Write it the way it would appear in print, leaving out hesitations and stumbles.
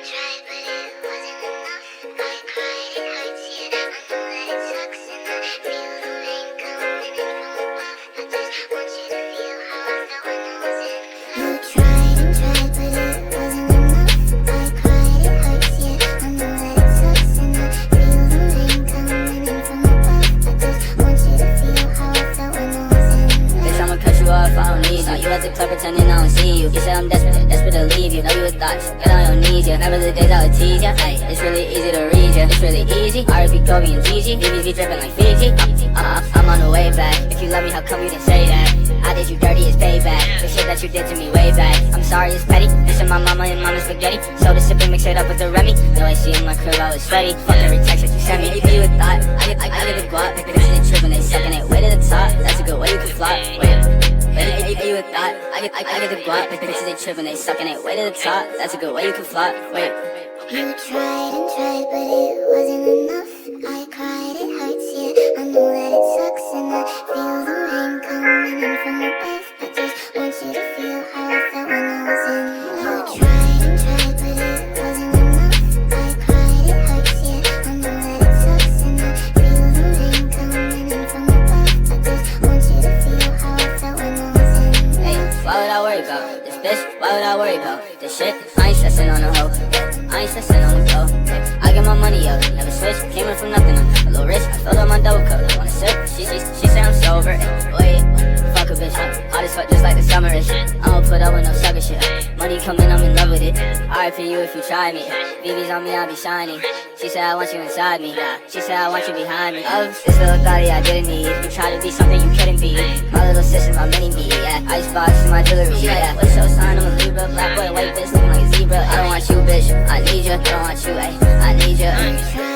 tried, but it wasn't enough. I cried, it hurts, yeah. I know that it sucks, and I feel the rain coming in from above. I just want you to feel how I felt when I was in love. You tried and tried, but it wasn't enough. I cried, it hurts, yeah. I know that it sucks, and I feel the rain coming in from above. I just want you to feel how I felt when I was in love. Bitch, I'ma cut you off, I don't need you. You at the club pretending I don't see you. You said I'm desperate, desperate to leave you. Know you with thoughts, get on your knees, yeah. Remember the days I would tease ya. Ay, it's really easy to read ya. It's really easy. R.I.P. Kobe and Gigi. BBs be dripping like Fiji. I'm on the way back. If you love me, how come you didn't say that? I did you dirty, it's payback. The shit that you did to me way back. I'm sorry, it's petty. Missing my mama and mama's spaghetti. Soda sipping, mix it up with the Remy. No, I see in my crib, I was sweaty. Fuck every text that you sent me. You would thought I get the guap. Bitches they tripping, they sucking it way to the top. That's a good way you can flop. Wait, you would thought I get the guap. Bitches they tripping, they sucking it way to the top. That's a good way you can flop. Wait. You tried and tried, but it wasn't enough. I cried, it hurts, yeah. I know that it sucks, and I feel the rain coming in from above. I just want you to feel how I felt when I was in love. You tried and tried, but it wasn't enough. I cried, it hurts, yeah. I know that it sucks, and I feel the rain coming in from above. I just want you to feel how I felt when I was in love. Hey, why would I worry about this bitch? Why would I worry about this shit? I ain't stressing on the hoe. I ain't stressing on the go. I get my money up, never switch. Came in from nothing, I'm a little rich. I filled up my double cup. Wanna sip? She say I'm sober. Wait, fuck a bitch. Hot as fuck, just like the summer is. I don't put up with no sucker shit. Money coming, I'm in love with it. R.I.P. you if you try me. BB's on me, I'll be shining. She said I want you inside me. She said I want you behind me. Oh, this little thotty I didn't need. You try to be something you couldn't be. My little sister, my mini me. Yeah, icebox in my jewelry. Yeah, what's your sign? I'm a Libra. Black boy, white bitch, looking like a zebra. I don't want you, bitch. I need you. I don't want you, ayy. I need you.